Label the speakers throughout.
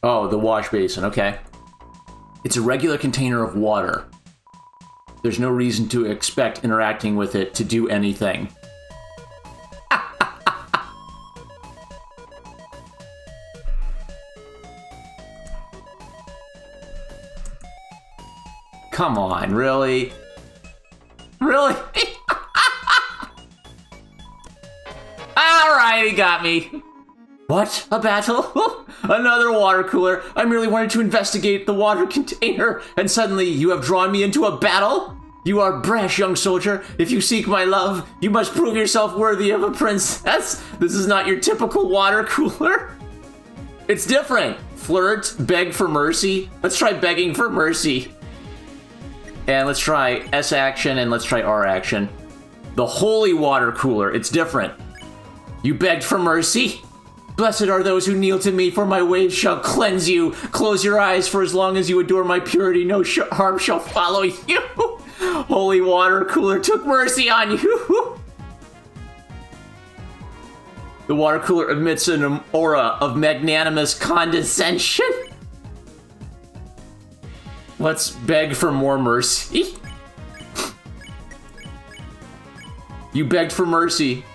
Speaker 1: Oh, the wash basin, okay. It's a regular container of water. There's no reason to expect interacting with it to do anything. Come on, really? Really? Alright, he got me. What? A battle? Another water cooler? I merely wanted to investigate the water container, and suddenly you have drawn me into a battle? You are brash, young soldier. If you seek my love, you must prove yourself worthy of a princess. This is not your typical water cooler. It's different. Flirt, beg for mercy. Let's try begging for mercy. And let's try S action, and let's try R action. The Holywatercooler. It's different. You begged for mercy? Blessed are those who kneel to me, for my waves shall cleanse you. Close your eyes, for as long as you adore my purity, no harm shall follow you. Holywatercooler took mercy on you. The water cooler emits an aura of magnanimous condescension. Let's beg for more mercy. You begged for mercy.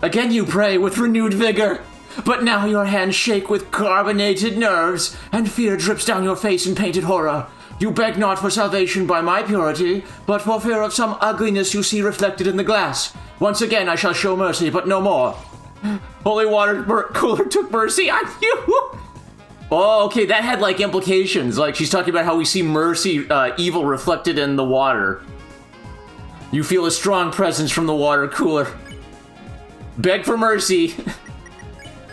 Speaker 1: Again you pray with renewed vigor. But now your hands shake with carbonated nerves, and fear drips down your face in painted horror. You beg not for salvation by my purity, but for fear of some ugliness you see reflected in the glass. Once again I shall show mercy, but no more. Holywatercooler took mercy on you. Oh, okay, that had, like, implications. Like, she's talking about how we see mercy, evil reflected in the water. You feel a strong presence from the water cooler. Beg for mercy.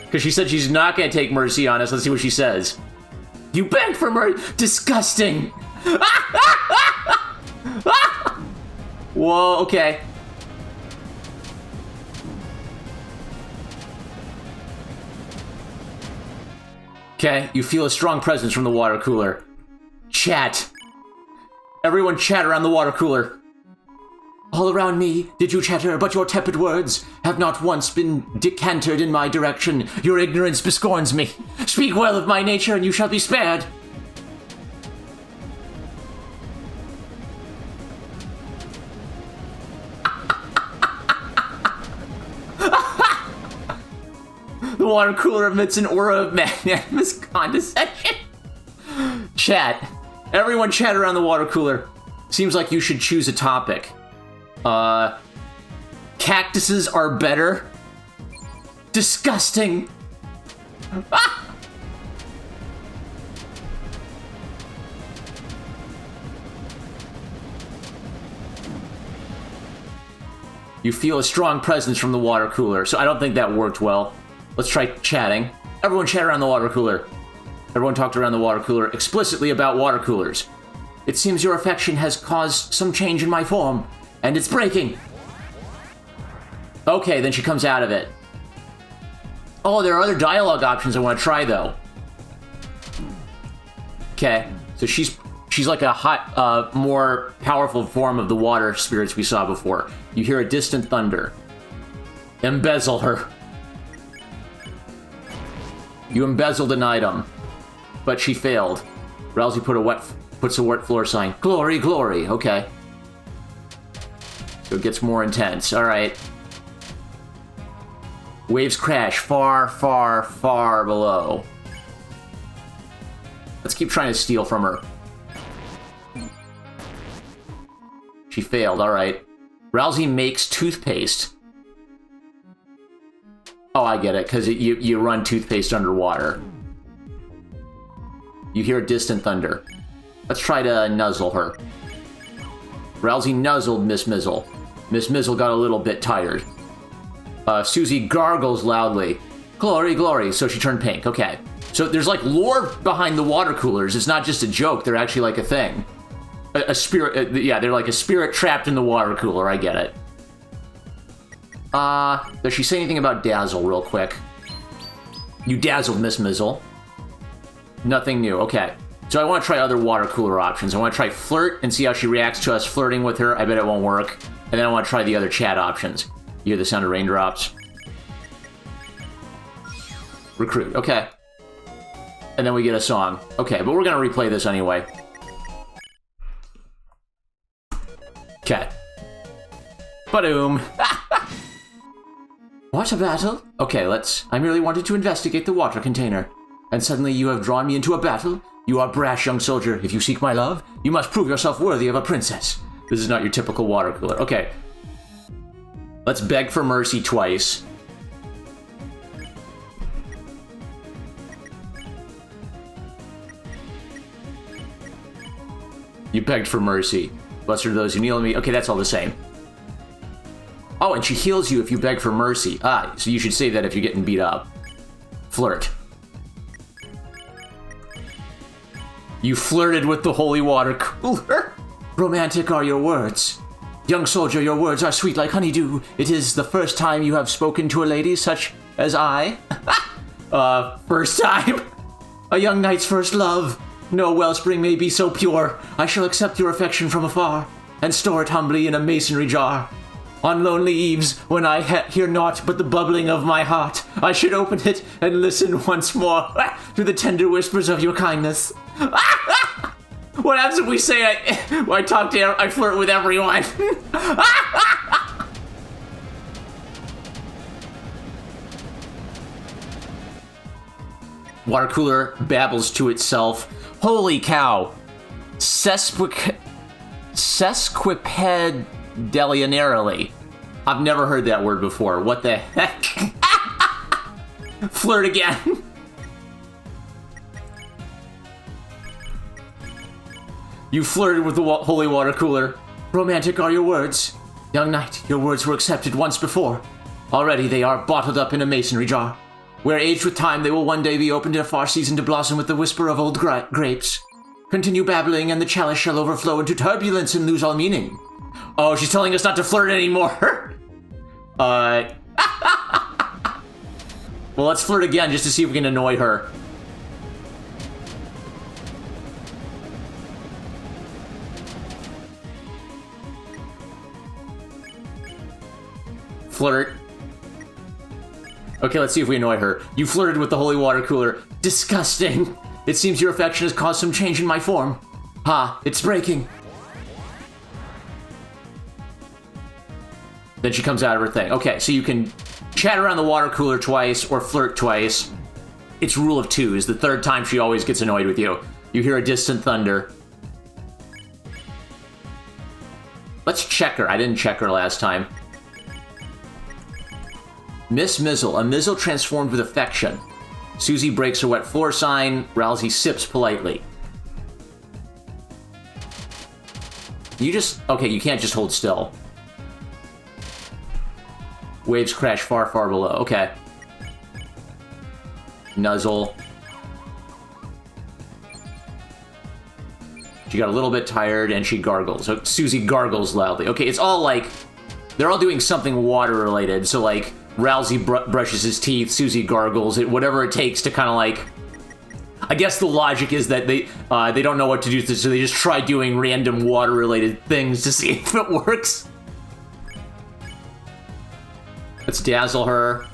Speaker 1: Because she said she's not going to take mercy on us. Let's see what she says. You begged for mercy. Disgusting. Whoa, okay. Okay, you feel a strong presence from the water cooler. Chat. Everyone chat around the water cooler. All around me did you chatter, but your tepid words have not once been decanted in my direction. Your ignorance bescorns me. Speak well of my nature, and you shall be spared. The water cooler emits an aura of magnanimous condescension. Chat. Everyone chat around the water cooler. Seems like you should choose a topic. Cactuses are better. Disgusting. Ah! You feel a strong presence from the water cooler, so I don't think that worked well. Let's try chatting. Everyone chat around the water cooler. Everyone talked around the water cooler explicitly about water coolers. It seems your affection has caused some change in my form, and it's breaking. Okay, then she comes out of it. Oh, there are other dialogue options I want to try, though. Okay, so she's like a hot, more powerful form of the water spirits we saw before. You hear a distant thunder. Embezzle her. You embezzled an item, but she failed. Rousey puts a wet floor sign. Glory, glory. Okay. So it gets more intense. All right. Waves crash far, far, far below. Let's keep trying to steal from her. She failed. All right. Rousey makes toothpaste. Oh, I get it, because you run toothpaste underwater. You hear a distant thunder. Let's try to nuzzle her. Rousey nuzzled Miss Mizzle. Miss Mizzle got a little bit tired. Susie gargles loudly. Glory, glory. So she turned pink. Okay. So there's like lore behind the water coolers. It's not just a joke. They're actually like a thing. A spirit. Yeah, they're like a spirit trapped in the water cooler. I get it. Does she say anything about Dazzle real quick? You dazzled Miss Mizzle. Nothing new. Okay. So I want to try other water cooler options. I want to try flirt and see how she reacts to us flirting with her. I bet it won't work. And then I want to try the other chat options. You hear the sound of raindrops. Recruit. Okay. And then we get a song. Okay, but we're gonna replay this anyway. Okay. Ba-doom. What a battle? Okay, I merely wanted to investigate the water container. And suddenly you have drawn me into a battle? You are brash, young soldier. If you seek my love, you must prove yourself worthy of a princess. This is not your typical water cooler. Okay. Let's beg for mercy twice. You begged for mercy. Blessed are those who kneel to me. Okay, that's all the same. Oh, and she heals you if you beg for mercy. Ah, so you should say that if you're getting beat up. Flirt. You flirted with the holy water cooler. Romantic are your words. Young soldier, your words are sweet like honeydew. It is the first time you have spoken to a lady such as I. First time? A young knight's first love. No wellspring may be so pure. I shall accept your affection from afar, and store it humbly in a masonry jar. On lonely eves, when I hear naught but the bubbling of my heart, I should open it and listen once more to the tender whispers of your kindness. What happens if we say I flirt with everyone? Water cooler babbles to itself. Holy cow. Sesquipedalianarily. I've never heard that word before. What the heck? Flirt again. You flirted with the holy water cooler. Romantic are your words. Young knight, your words were accepted once before. Already they are bottled up in a masonry jar. Where aged with time, they will one day be opened in a far season to blossom with the whisper of old grapes. Continue babbling, and the chalice shall overflow into turbulence and lose all meaning. Oh, she's telling us not to flirt anymore. Well, let's flirt again just to see if we can annoy her. Flirt. Okay, let's see if we annoy her. You flirted with the holy water cooler. Disgusting. It seems your affection has caused some change in my form. Ha, it's breaking. Then she comes out of her thing. Okay, so you can chat around the water cooler twice or flirt twice. It's rule of two. Is the third time she always gets annoyed with you. You hear a distant thunder. Let's check her. I didn't check her last time. Miss Mizzle. A Mizzle transformed with affection. Susie breaks her wet floor sign. Rousey sips politely. Okay, you can't just hold still. Waves crash far, far below. Okay. Nuzzle. She got a little bit tired and she gargles. So Susie gargles loudly. Okay, it's all like... They're all doing something water-related. So, like, Rousey brushes his teeth, Susie gargles, whatever it takes to kind of, like... I guess the logic is that they don't know what to do, so they just try doing random water-related things to see if it works. Let's dazzle her.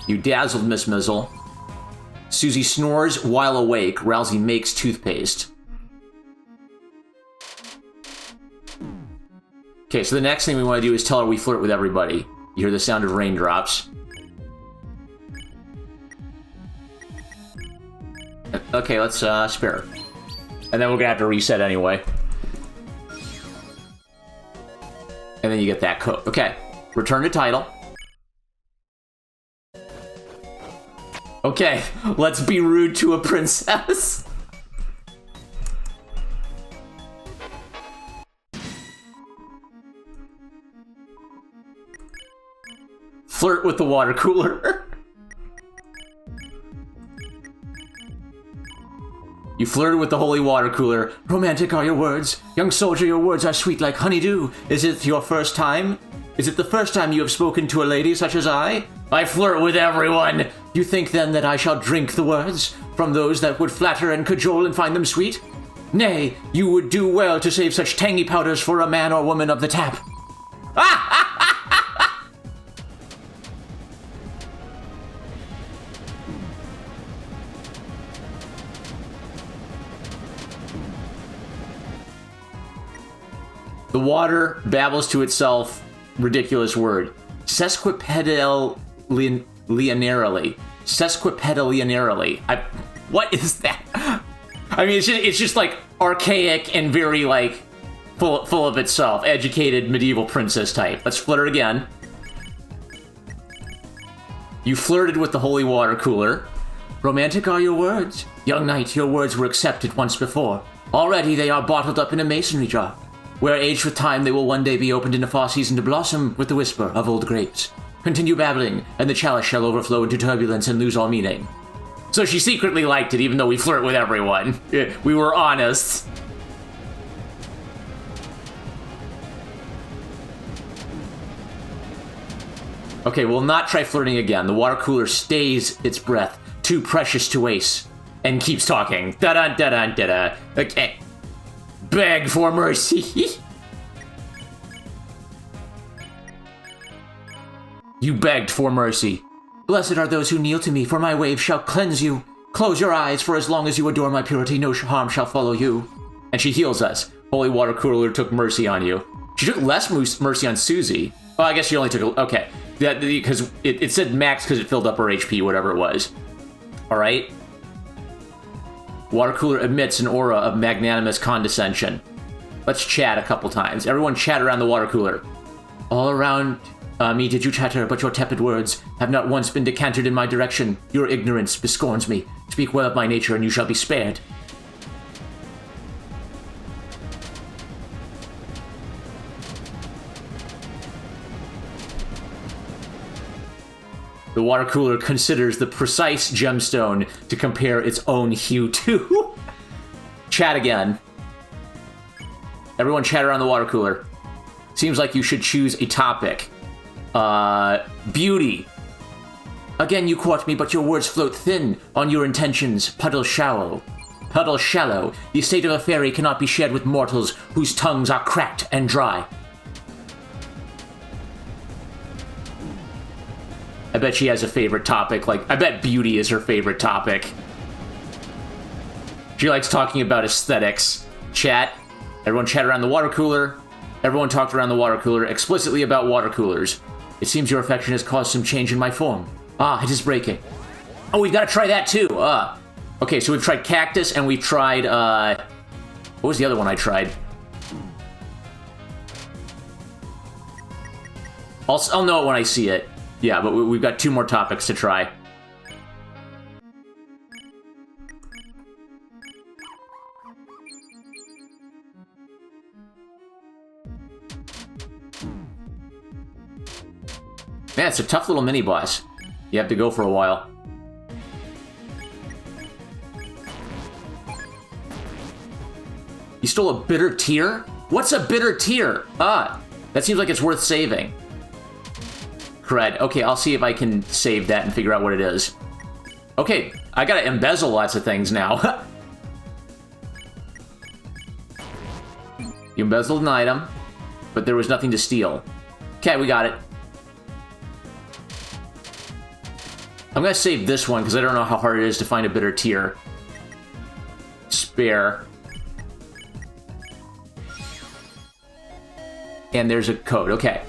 Speaker 1: You dazzled Miss Mizzle. Susie snores while awake. Rousey makes toothpaste. Okay, so the next thing we want to do is tell her we flirt with everybody. You hear the sound of raindrops. Okay, let's spare her. And then we're gonna have to reset anyway. And then you get that code. Okay, return to title. Okay, let's be rude to a princess. Flirt with the water cooler. You flirted with the holy water cooler. Romantic are your words. Young soldier, your words are sweet like honeydew. Is it your first time? Is it the first time you have spoken to a lady such as I? I flirt with everyone. You think then that I shall drink the words from those that would flatter and cajole and find them sweet? Nay, you would do well to save such tangy powders for a man or woman of the tap. The water babbles to itself. Ridiculous word. Sesquipedalinearly. Sesquipedalinearly. What is that? I mean, it's just like archaic and very like full of itself. Educated medieval princess type. Let's flirt again. You flirted with the holy water cooler. Romantic are your words. Young knight, your words were accepted once before. Already they are bottled up in a masonry jar, where aged with time they will one day be opened in a far season to blossom with the whisper of old grapes. Continue babbling, and the chalice shall overflow into turbulence and lose all meaning. So she secretly liked it, even though we flirt with everyone. We were honest. Okay, we'll not try flirting again. The water cooler stays its breath, too precious to waste, and keeps talking. Da-da, da-da, da-da. Okay. Beg for mercy. You begged for mercy. Blessed are those who kneel to me, for my wave shall cleanse you. Close your eyes, for as long as you adore my purity, no harm shall follow you. And she heals us. Holy water cooler took mercy on you. She took less mercy on Susie. Oh, I guess she only took... Okay. Because it said max because it filled up her HP, whatever it was. Alright. Water cooler emits an aura of magnanimous condescension. Let's chat a couple times. Everyone chat around the water cooler. All around me did you chatter, but your tepid words have not once been decanted in my direction. Your ignorance bescorns me. Speak well of my nature, and you shall be spared. The water cooler considers the precise gemstone to compare its own hue to. Chat again. Everyone chat around the water cooler. Seems like you should choose a topic. Beauty. Again you court me, but your words float thin on your intentions, puddle shallow. Puddle shallow. The estate of a fairy cannot be shared with mortals whose tongues are cracked and dry. I bet she has a favorite topic. Like, I bet beauty is her favorite topic. She likes talking about aesthetics. Chat. Everyone chat around the water cooler. Everyone talked around the water cooler explicitly about water coolers. It seems your affection has caused some change in my form. Ah, it is breaking. Oh, we've got to try that too. Okay, so we've tried cactus and we've tried, what was the other one I tried? I'll know it when I see it. Yeah, but we've got 2 more topics to try. Man, it's a tough little mini-boss. You have to go for a while. You stole a bitter tear? What's a bitter tear? Ah, that seems like it's worth saving. Cred. Okay, I'll see if I can save that and figure out what it is. Okay, I gotta embezzle lots of things now. You embezzled an item, but there was nothing to steal. Okay, we got it. I'm gonna save this one because I don't know how hard it is to find a bitter tear. Spare. And there's a code. Okay.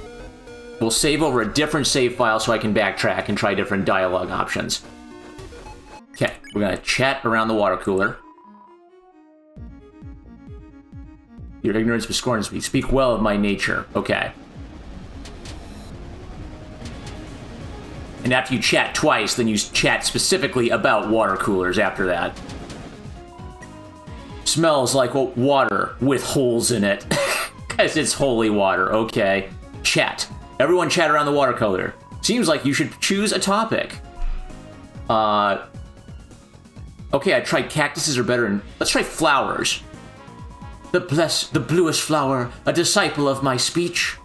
Speaker 1: We'll save over a different save file so I can backtrack and try different dialogue options. Okay, we're gonna chat around the water cooler. Your ignorance bescorns me. Speak well of my nature. Okay. And after you chat twice, then you chat specifically about water coolers after that. Smells like water with holes in it. Because it's holy water. Okay. Chat. Everyone chat around the water cooler. Seems like you should choose a topic. Okay, I tried cactuses are better. Let's try flowers. The bluest flower, a disciple of my speech.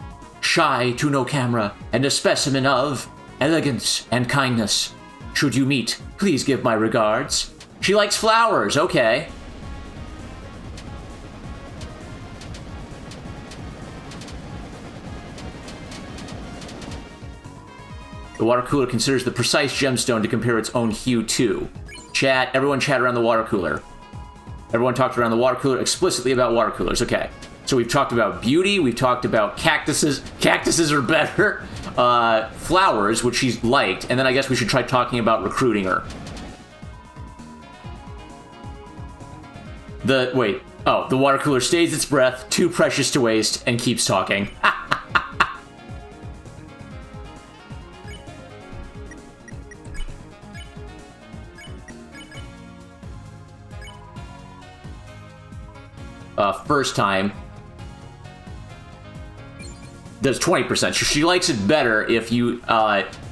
Speaker 1: Shy to no camera, and a specimen of elegance and kindness. Should you meet, please give my regards. She likes flowers, okay. The water cooler considers the precise gemstone to compare its own hue to. Chat, everyone chat around the water cooler. Everyone talked around the water cooler explicitly about water coolers, okay. So we've talked about beauty, we've talked about cactuses. Cactuses are better. Flowers, which she's liked, and then I guess we should try talking about recruiting her. The water cooler stays its breath, too precious to waste, and keeps talking. First time does 20%. She likes it better if you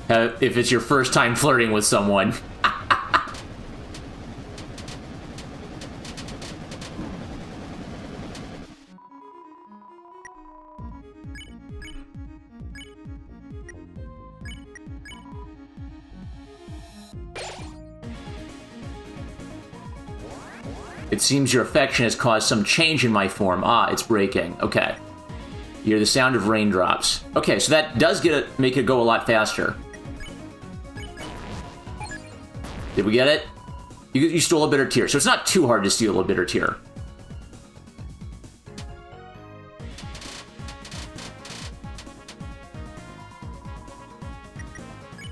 Speaker 1: if it's your first time flirting with someone. It seems your affection has caused some change in my form. Ah, it's breaking. Okay. You hear the sound of raindrops. Okay, so that does make it go a lot faster. Did we get it? You stole a bitter tear. So it's not too hard to steal a bitter tear.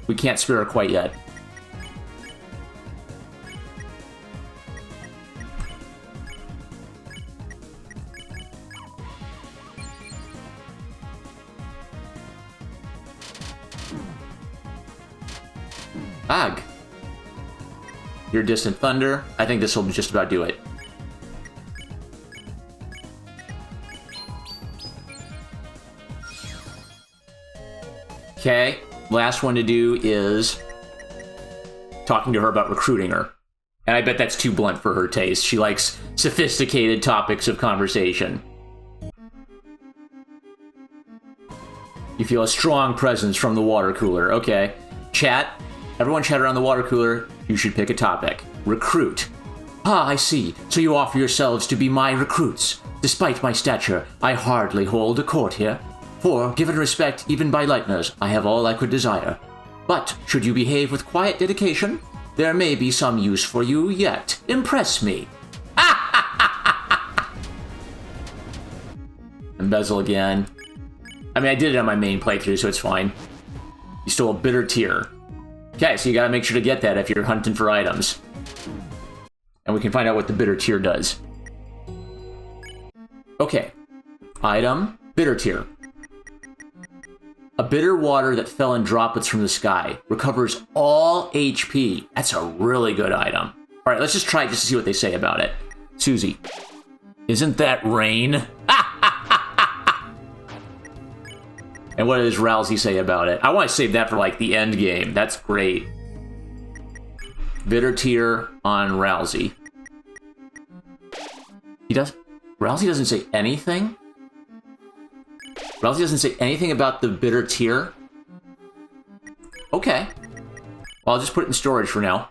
Speaker 1: We can't spare her quite yet. Ag. Your distant thunder. I think this will just about do it. Okay, last one to do is talking to her about recruiting her. And I bet that's too blunt for her taste. She likes sophisticated topics of conversation. You feel a strong presence from the water cooler. Okay. Chat. Everyone chat around the water cooler. You should pick a topic. Recruit. Ah, I see. So you offer yourselves to be my recruits. Despite my stature, I hardly hold a court here. For, given respect even by lighteners, I have all I could desire. But, should you behave with quiet dedication, there may be some use for you yet. Impress me. Embezzle again. I mean, I did it on my main playthrough, so it's fine. You stole a bitter tear. Okay, so you gotta make sure to get that if you're hunting for items. And we can find out what the bitter tear does. Okay. Item, bitter tear. A bitter water that fell in droplets from the sky. Recovers all HP. That's a really good item. Alright, let's just try it just to see what they say about it. Susie. Isn't that rain? And what does Rousey say about it? I want to save that for, like, the end game. That's great. Bitter tear on Rousey. Rousey doesn't say anything? Rousey doesn't say anything about the bitter tear? Okay. Well, I'll just put it in storage for now.